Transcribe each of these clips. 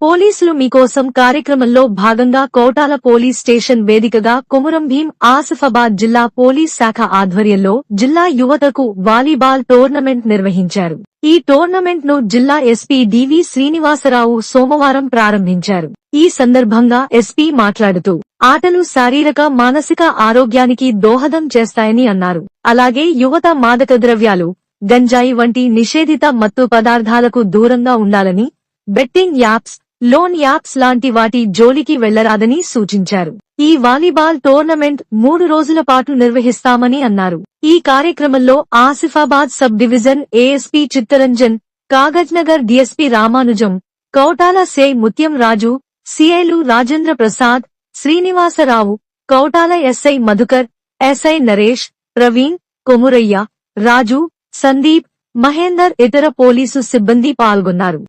పోలీసులు మీకోసం కార్యక్రమంలో భాగంగా కోటాల పోలీస్ స్టేషన్ వేదికగా కొమురం భీం ఆసిఫాబాద్ జిల్లా పోలీస్ శాఖ ఆధ్వర్యంలో జిల్లా యువతకు వాలీబాల్ టోర్నమెంట్ నిర్వహించారు. ఈ టోర్నమెంట్ ను జిల్లా ఎస్పీ డివి శ్రీనివాసరావు సోమవారం ప్రారంభించారు. ఈ సందర్భంగా ఎస్పీ మాట్లాడుతూ ఆటలు శారీరక మానసిక ఆరోగ్యానికి దోహదం చేస్తాయని అన్నారు. అలాగే యువత మాదక ద్రవ్యాలు, గంజాయి వంటి నిషేధిత మత్తు పదార్థాలకు దూరంగా ఉండాలని, బెట్టింగ్ యాప్స్, లోన్ యాప్స్ లాంటి వాటి జోలికి వెళ్లరాదని సూచించారు. ఈ వాలీబాల్ టోర్నమెంట్ 3 రోజుల పాటు నిర్వహిస్తామని అన్నారు. ఈ కార్యక్రమంలో Asifabad sub division ASP Chittaranjan, Kagaznagar DSP Ramanujam, Kautala సే ముత్యం రాజు, సిఐలు రాజేంద్ర ప్రసాద్, శ్రీనివాసరావు, కౌటాల ఎస్ఐ మధుకర్, ఎస్ఐ నరేష్, ప్రవీణ్, కొమురయ్య, రాజు, సందీప్, మహేందర్ ఇతర పోలీసు సిబ్బంది పాల్గొన్నారు.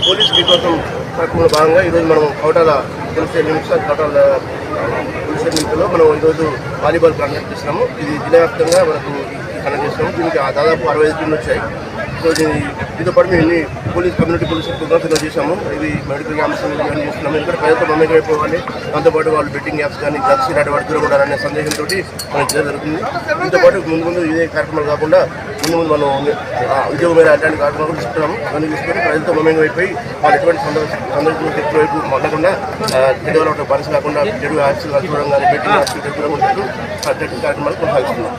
పోలీస్ మీకోసం కార్యక్రమంలో భాగంగా ఈరోజు మనం కౌటాల పోలీస్ కౌటాల పోలీస్ నిమిషంలో మనం ఈరోజు వాలీబాల్ కండక్ట్ చేస్తున్నాము. ఇది దినవ్యాప్తంగా మనకు కండక్ట్ చేస్తున్నాము. దీనికి దాదాపు 65 టీంలు వచ్చాయి. సో దీంతో పాటు మేము ఇన్ని కమ్యూనిటీ పోలీస్ ప్రోగ్రామ్స్ చేసాము. ఇవి మెడికల్ క్యాంప్స్ ఇవన్నీ చేస్తున్నాము. ఎందుకంటే ప్రజలతో మమేకమైపోవాలి, దాంతోపాటు వాళ్ళు బెట్టింగ్ యాప్స్ కానీ డ్రగ్స్ ఇలాంటి వాటి దూరం ఉండాలనే సందేశంతో మనకి జరుగుతుంది. దీంతోపాటు ముందు ఇదే కార్యక్రమాలు కాకుండా ముందు మనం ఉద్యోగం మీద అట్లాంటి కార్యక్రమాలు కూడా తీసుకున్నాము. అవన్నీ తీసుకొని ప్రజలతో మమేకమైపోయి వాళ్ళు ఎటువంటి సందర్భంలో ఎక్కువ వైపు మాట్లాడకుండా చెడు పరిస్థితి కాకుండా చెడు యాప్స్ చూడడం కానీ బెట్టింగ్ యాప్స్ దూరం ఉంటారు. అట్లాంటి కార్యక్రమాలు కొనసాగిస్తున్నాం.